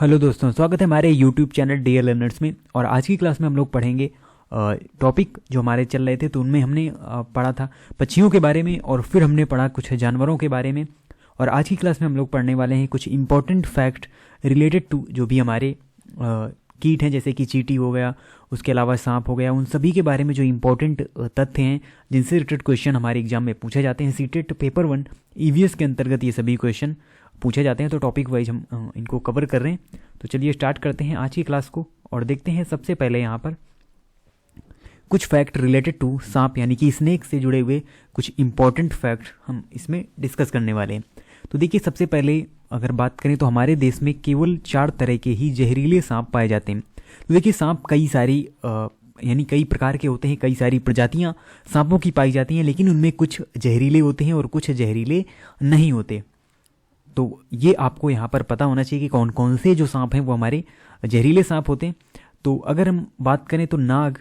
Hello दोस्तों, स्वागत है हमारे YouTube चैनल डियर लर्नर्स में। और आज की क्लास में हम लोग पढ़ेंगे टॉपिक जो हमारे चल रहे थे, तो उनमें हमने पढ़ा था पक्षियों के बारे में और फिर हमने पढ़ा कुछ जानवरों के बारे में। और आज की क्लास में हम लोग पढ़ने वाले हैं कुछ इंपॉर्टेंट फैक्ट रिलेटेड टू जो भी हमारे कीट हैं, जैसे कि चींटी हो गया, उसके अलावा सांप हो गया, उन सभी के बारे में जो इंपॉर्टेंट तथ्य हैं जिनसे रिलेटेड क्वेश्चन हमारे एग्जाम में पूछे जाते हैं। सीटेट पेपर 1 EVS के अंतर्गत ये सभी क्वेश्चन पूछे जाते हैं, तो टॉपिक वाइज हम इनको कवर कर रहे हैं। तो चलिए स्टार्ट करते हैं आज की क्लास को और देखते हैं सबसे पहले यहाँ पर कुछ फैक्ट रिलेटेड टू सांप यानी कि स्नेक से जुड़े हुए कुछ इंपॉर्टेंट फैक्ट हम इसमें डिस्कस करने वाले हैं। तो देखिए, सबसे पहले अगर बात करें तो हमारे देश में केवल 4 तरह के ही जहरीले सांप पाए जाते हैं। तो देखिए, सांप कई सारी यानी कई प्रकार के होते हैं, कई सारी प्रजातियां सांपों की पाई जाती हैं, लेकिन उनमें कुछ जहरीले होते हैं और कुछ जहरीले नहीं होते। तो ये आपको यहाँ पर पता होना चाहिए कि कौन कौन से जो सांप हैं वो हमारे जहरीले सांप होते हैं। तो अगर हम बात करें तो नाग,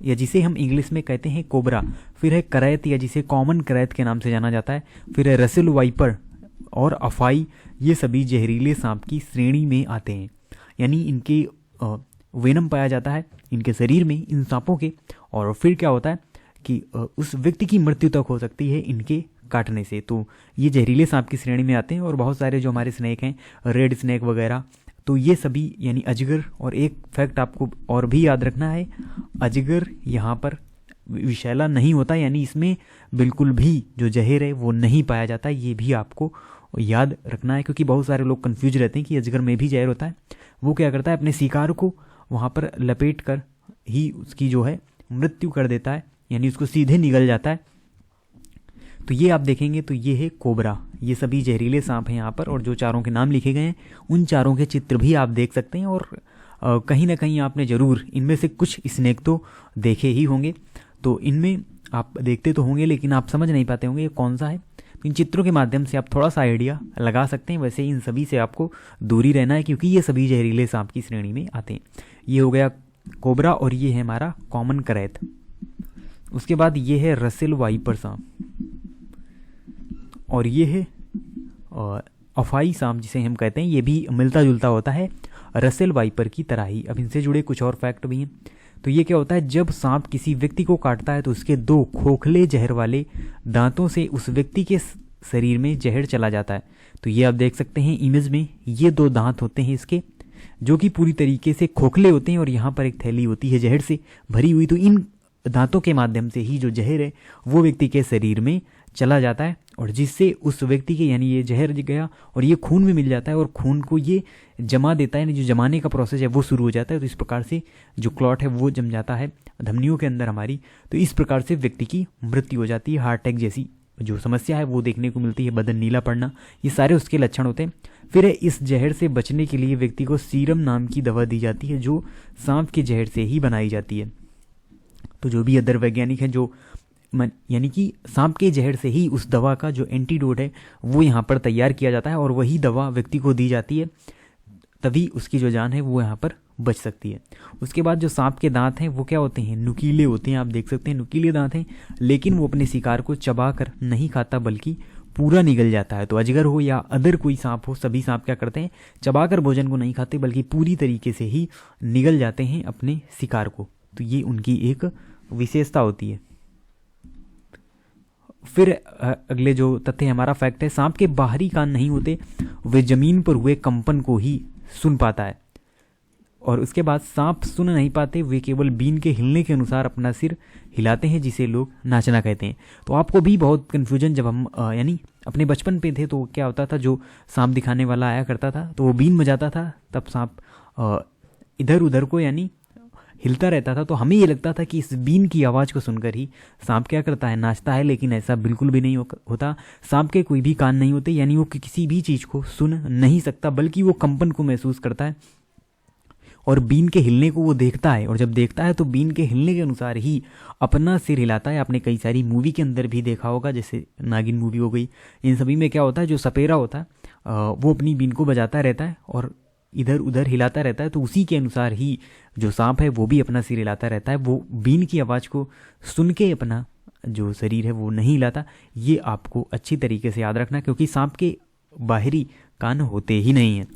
या जिसे हम इंग्लिश में कहते हैं कोबरा, फिर है करैत या जिसे कॉमन करैत के नाम से जाना जाता है, फिर है रसेल वाइपर और अफाई, ये सभी जहरीले सांप की श्रेणी में आते हैं। यानी इनके वेनम पाया जाता है इनके शरीर में, इन सांपों के, और फिर क्या होता है कि उस व्यक्ति की मृत्यु तक हो सकती है इनके काटने से। तो ये जहरीले सांप की श्रेणी में आते हैं। और बहुत सारे जो हमारे स्नेक हैं, रेड स्नेक वगैरह, तो ये सभी यानी अजगर। और एक फैक्ट आपको और भी याद रखना है, अजगर यहाँ पर विषैला नहीं होता, यानी इसमें बिल्कुल भी जो जहर है वो नहीं पाया जाता। ये भी आपको याद रखना है, क्योंकि बहुत सारे लोग कंफ्यूज रहते हैं कि अजगर में भी जहर होता है। वो क्या करता है, अपने शिकार को वहाँ पर लपेट कर ही उसकी जो है मृत्यु कर देता है, यानी उसको सीधे निगल जाता है। तो ये आप देखेंगे तो ये है कोबरा, ये सभी जहरीले सांप हैं यहाँ पर। और जो चारों के नाम लिखे गए हैं उन चारों के चित्र भी आप देख सकते हैं। और कहीं ना कहीं आपने ज़रूर इनमें से कुछ स्नेक तो देखे ही होंगे। तो इनमें आप देखते तो होंगे लेकिन आप समझ नहीं पाते होंगे ये कौन सा है। तो इन चित्रों के माध्यम से आप थोड़ा सा आइडिया लगा सकते हैं। वैसे इन सभी से आपको दूरी रहना है, क्योंकि ये सभी जहरीले सांप की श्रेणी में आते हैं। ये हो गया कोबरा और ये है हमारा कॉमन करैत। उसके बाद ये है रसेल वाइपर सांप और ये है अफाई सांप जिसे हम कहते हैं। ये भी मिलता जुलता होता है रसेल वाइपर की तरह ही। अब इनसे जुड़े कुछ और फैक्ट भी हैं। तो ये क्या होता है, जब सांप किसी व्यक्ति को काटता है तो उसके 2 खोखले जहर वाले दांतों से उस व्यक्ति के शरीर में जहर चला जाता है। तो ये आप देख सकते हैं इमेज में, ये 2 दांत होते हैं इसके, जो कि पूरी तरीके से खोखले होते हैं, और यहाँ पर एक थैली होती है जहर से भरी हुई। तो इन दांतों के माध्यम से ही जो जहर है वो व्यक्ति के शरीर में चला जाता है, और जिससे उस व्यक्ति के यानी ये जहर गया और ये खून में मिल जाता है, और खून को ये जमा देता है, यानी जो जमाने का प्रोसेस है वो शुरू हो जाता है। तो इस प्रकार से जो क्लॉट है वो जम जाता है धमनियों के अंदर हमारी। तो इस प्रकार से व्यक्ति की मृत्यु हो जाती है। हार्ट अटैक जैसी जो समस्या है वो देखने को मिलती है, बदन नीला पड़ना, ये सारे उसके लक्षण होते हैं। फिर इस जहर से बचने के लिए व्यक्ति को सीरम नाम की दवा दी जाती है, जो सांप के जहर से ही बनाई जाती है। तो जो भी अदर वैज्ञानिक हैं, जो यानी कि सांप के जहर से ही उस दवा का जो एंटीडोट है वो यहाँ पर तैयार किया जाता है, और वही दवा व्यक्ति को दी जाती है, तभी उसकी जो जान है वो यहाँ पर बच सकती है। उसके बाद जो सांप के दांत हैं वो क्या होते हैं, नुकीले होते हैं। आप देख सकते हैं नुकीले दांत हैं, लेकिन वो अपने शिकार को चबा कर नहीं खाता बल्कि पूरा निगल जाता है। तो अजगर हो या अदर कोई सांप हो, सभी सांप क्या करते हैं, चबाकर भोजन को नहीं खाते बल्कि पूरी तरीके से ही निगल जाते हैं अपने शिकार को। तो ये उनकी एक विशेषता होती है। फिर अगले जो तथ्य हमारा फैक्ट है, सांप के बाहरी कान नहीं होते, वे जमीन पर हुए कंपन को ही सुन पाता है। और उसके बाद सांप सुन नहीं पाते, वे केवल बीन के हिलने के अनुसार अपना सिर हिलाते हैं, जिसे लोग नाचना कहते हैं। तो आपको भी बहुत कन्फ्यूजन, जब हम यानी अपने बचपन पे थे तो क्या होता था, जो सांप दिखाने वाला आया करता था तो वो बीन बजाता था, तब सांप इधर उधर को यानी हिलता रहता था। तो हमें ये लगता था कि इस बीन की आवाज़ को सुनकर ही सांप क्या करता है, नाचता है, लेकिन ऐसा बिल्कुल भी नहीं होता। सांप के कोई भी कान नहीं होते, यानी वो किसी भी चीज़ को सुन नहीं सकता, बल्कि वो कंपन को महसूस करता है और बीन के हिलने को वो देखता है। और जब देखता है तो बीन के हिलने के अनुसार ही अपना सिर हिलाता है। आपने कई सारी मूवी के अंदर भी देखा होगा, जैसे नागिन मूवी हो गई, इन सभी में क्या होता है, जो सपेरा होता है वो अपनी बीन को बजाता रहता है और इधर उधर हिलाता रहता है। तो उसी के अनुसार ही जो सांप है वो भी अपना सिर हिलाता रहता है, वो बीन की आवाज़ को सुन के अपना जो शरीर है वो नहीं हिलाता। ये आपको अच्छी तरीके से याद रखना, क्योंकि सांप के बाहरी कान होते ही नहीं हैं।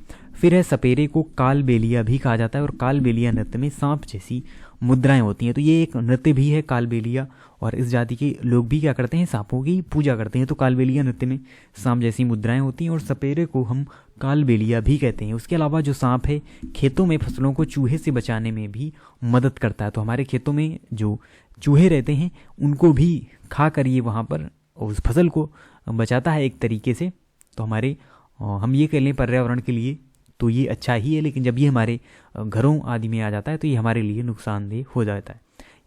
फिर है सपेरे को कालबेलिया भी कहा जाता है, और कालबेलिया नृत्य में सांप जैसी मुद्राएं होती हैं। तो ये एक नृत्य भी है कालबेलिया, और इस जाति के लोग भी क्या करते हैं, सांपों की पूजा करते हैं। तो कालबेलिया नृत्य में सांप जैसी मुद्राएं होती हैं और सपेरे को हम कालबेलिया भी कहते हैं। उसके अलावा जो सांप है खेतों में फसलों को चूहे से बचाने में भी मदद करता है। तो हमारे खेतों में जो चूहे रहते हैं उनको भी खा कर ये वहाँ पर उस फसल को बचाता है एक तरीके से। तो हमारे हम ये कह लें पर्यावरण के लिए तो ये अच्छा ही है, लेकिन जब ये हमारे घरों आदि में आ जाता है तो ये हमारे लिए नुकसानदेह हो जाता है,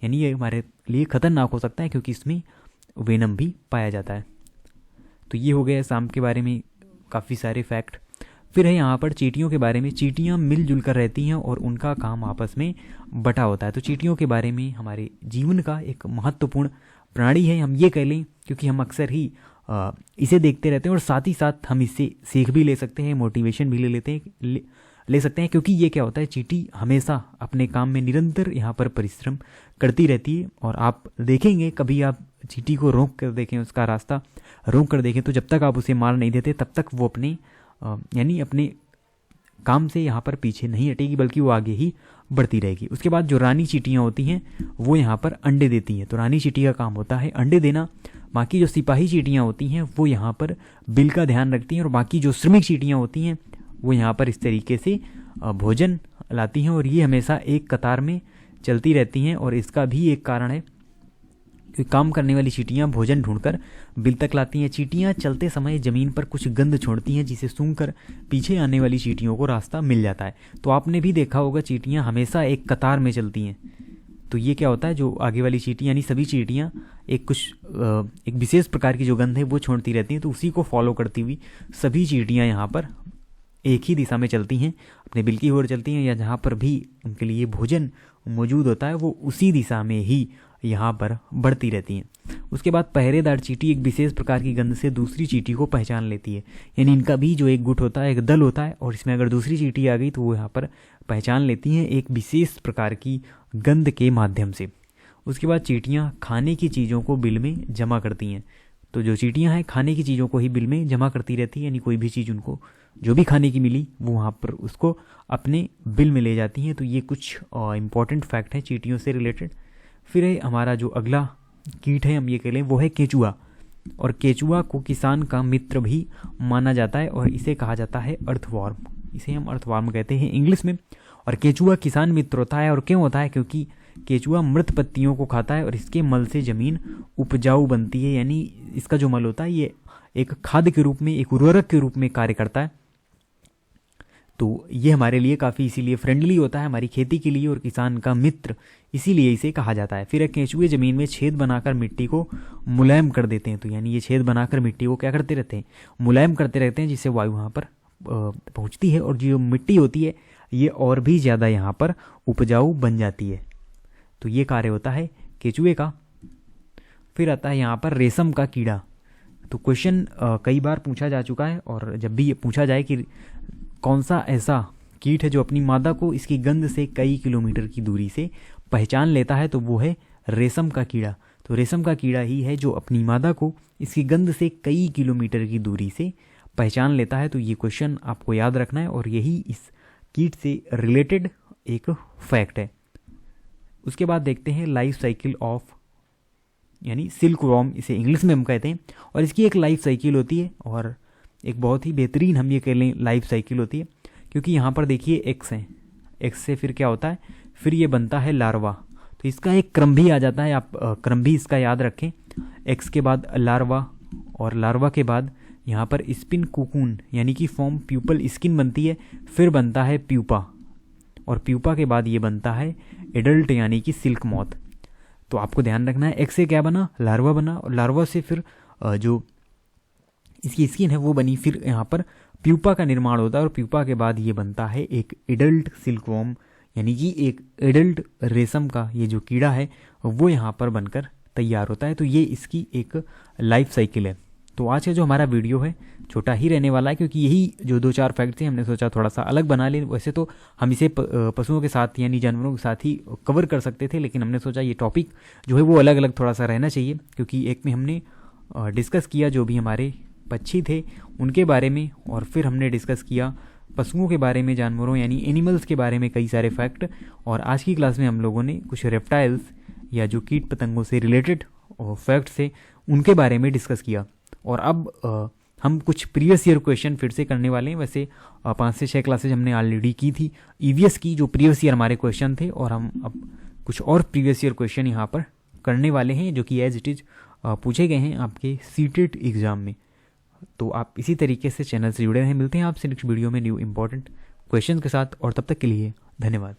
यानी ये हमारे लिए खतरनाक हो सकता है क्योंकि इसमें वेनम भी पाया जाता है। तो ये हो गया सांप के बारे में काफ़ी सारे फैक्ट। फिर है यहाँ पर चींटियों के बारे में। चींटियाँ मिलजुल कर रहती हैं और उनका काम आपस में बटा होता है। तो चींटियों के बारे में हमारे जीवन का एक महत्वपूर्ण प्राणी है, हम ये कह लें, क्योंकि हम अक्सर ही इसे देखते रहते हैं और साथ ही साथ हम इससे सीख भी ले सकते हैं, मोटिवेशन भी ले सकते हैं, क्योंकि ये क्या होता है, चींटी हमेशा अपने काम में निरंतर यहाँ पर परिश्रम करती रहती है। और आप देखेंगे कभी आप चींटी को रोक कर देखें, उसका रास्ता रोक कर देखें, तो जब तक आप उसे मार नहीं देते तब तक वो अपने काम से यहाँ पर पीछे नहीं हटेगी, बल्कि वो आगे ही बढ़ती रहेगी। उसके बाद जो रानी चींटियाँ होती हैं वो यहाँ पर अंडे देती हैं। तो रानी चींटी का काम होता है अंडे देना। बाकी जो सिपाही चींटियाँ होती हैं वो यहाँ पर बिल का ध्यान रखती हैं, और बाकी जो श्रमिक चींटियाँ होती हैं वो यहाँ पर इस तरीके से भोजन लाती हैं, और ये हमेशा एक कतार में चलती रहती हैं। और इसका भी एक कारण है कि काम करने वाली चींटियाँ भोजन ढूंढकर बिल तक लाती हैं। चींटियाँ चलते समय ज़मीन पर कुछ गंध छोड़ती हैं, जिसे सूंघकर पीछे आने वाली चींटियों को रास्ता मिल जाता है। तो आपने भी देखा होगा चींटियाँ हमेशा एक कतार में चलती हैं। तो ये क्या होता है, जो आगे वाली चींटी यानी सभी चींटियाँ एक विशेष प्रकार की जो गंध है वो छोड़ती रहती हैं। तो उसी को फॉलो करती हुई सभी चींटियाँ यहाँ पर एक ही दिशा में चलती हैं, अपने बिल की ओर चलती हैं, या जहाँ पर भी उनके लिए भोजन मौजूद होता है वो उसी दिशा में ही यहाँ पर बढ़ती रहती हैं। उसके बाद पहरेदार चींटी एक विशेष प्रकार की गंध से दूसरी चींटी को पहचान लेती है, यानी इनका भी जो एक गुट होता है, एक दल होता है, और इसमें अगर दूसरी चींटी आ गई तो वो यहाँ पर पहचान लेती हैं एक विशेष प्रकार की गंध के माध्यम से। उसके बाद चींटियाँ खाने की चीज़ों को बिल में जमा करती हैं। तो जो चींटियाँ हैं खाने की चीज़ों को ही बिल में जमा करती रहती है, यानी कोई भी चीज़ उनको जो भी खाने की मिली वो वहाँ पर उसको अपने बिल में ले जाती हैं। तो ये कुछ इम्पॉर्टेंट फैक्ट हैं चींटियों से रिलेटेड। फिर है हमारा जो अगला कीट है, हम ये कह लें, वो है केचुआ। और केचुआ को किसान का मित्र भी माना जाता है, और इसे कहा जाता है अर्थवॉर्म। इसे हम अर्थवॉर्म कहते हैं इंग्लिश में। और केचुआ किसान मित्र होता है, और क्यों होता है, क्योंकि केचुआ मृत पत्तियों को खाता है और इसके मल से ज़मीन उपजाऊ बनती है। यानी इसका जो मल होता है ये एक खाद के रूप में, एक उर्वरक के रूप में कार्य करता है। तो ये हमारे लिए काफ़ी इसीलिए फ्रेंडली होता है हमारी खेती के लिए, और किसान का मित्र इसीलिए इसे कहा जाता है। फिर केंचुए ज़मीन में छेद बनाकर मिट्टी को मुलायम कर देते हैं। तो यानी ये छेद बनाकर मिट्टी को क्या करते रहते हैं, मुलायम करते रहते हैं, जिससे वायु वहाँ पर पहुँचती है, और जो मिट्टी होती है ये और भी ज़्यादा यहाँ पर उपजाऊ बन जाती है। तो ये कार्य होता है केंचुए का। फिर आता है यहाँ पर रेशम का कीड़ा। तो क्वेश्चन कई बार पूछा जा चुका है, और जब भी ये पूछा जाए कि कौन सा ऐसा कीट है जो अपनी मादा को इसकी गंध से कई किलोमीटर की दूरी से पहचान लेता है, तो वो है रेशम का कीड़ा। तो रेशम का कीड़ा ही है जो अपनी मादा को इसकी गंध से कई किलोमीटर की दूरी से पहचान लेता है। तो ये क्वेश्चन आपको याद रखना है, और यही इस कीट से रिलेटेड एक फैक्ट है। उसके बाद देखते हैं लाइफ साइकिल ऑफ, यानी सिल्क वॉर्म इसे इंग्लिश में हम कहते हैं। और इसकी एक लाइफ साइकिल होती है, और एक बहुत ही बेहतरीन हम ये कह लें लाइफ साइकिल होती है, क्योंकि यहाँ पर देखिए एक्स है, एक्स से फिर क्या होता है, फिर ये बनता है लार्वा। तो इसका एक क्रम भी आ जाता है, आप क्रम भी इसका याद रखें। एक्स के बाद लार्वा, और लार्वा के बाद यहाँ पर स्पिन कोकून यानी कि फॉर्म प्यूपल स्किन बनती है, फिर बनता है प्यूपा, और प्यूपा के बाद ये बनता है एडल्ट यानी कि सिल्क मॉथ। तो आपको ध्यान रखना है एक्स से क्या बना, लार्वा बना, और लार्वा से फिर जो इसकी स्किन है वो बनी, फिर यहाँ पर प्यूपा का निर्माण होता है, और प्यूपा के बाद ये बनता है एक एडल्ट सिल्कवॉर्म, यानी कि एक एडल्ट रेशम का ये जो कीड़ा है वो यहाँ पर बनकर तैयार होता है। तो ये इसकी एक लाइफ साइकिल है। तो आज का जो हमारा वीडियो है छोटा ही रहने वाला है, क्योंकि यही जो 2-4 फैक्ट थे हमने सोचा थोड़ा सा अलग बना लें। वैसे तो हम इसे पशुओं के साथ यानी जानवरों के साथ ही कवर कर सकते थे, लेकिन हमने सोचा ये टॉपिक जो है वो अलग अलग थोड़ा सा रहना चाहिए, क्योंकि एक में हमने डिस्कस किया जो भी हमारे पक्षी थे उनके बारे में, और फिर हमने डिस्कस किया पशुओं के बारे में, जानवरों यानी एनिमल्स के बारे में कई सारे फैक्ट। और आज की क्लास में हम लोगों ने कुछ रेप्टाइल्स या जो कीट पतंगों से रिलेटेड फैक्ट्स थे उनके बारे में डिस्कस किया। और अब हम कुछ प्रीवियस ईयर क्वेश्चन फिर से करने वाले हैं। वैसे 5 से 6 क्लासेज हमने ऑलरेडी की थी ईवीएस की, जो प्रीवियस ईयर हमारे क्वेश्चन थे, और हम अब कुछ और प्रीवियस ईयर क्वेश्चन यहाँ पर करने वाले हैं जो कि एज इट इज़ पूछे गए हैं आपके सीटेट एग्ज़ाम में। तो आप इसी तरीके से चैनल से जुड़े रहें। मिलते हैं आपसे नेक्स्ट वीडियो में न्यू इंपॉर्टेंट क्वेश्चन के साथ, और तब तक के लिए धन्यवाद।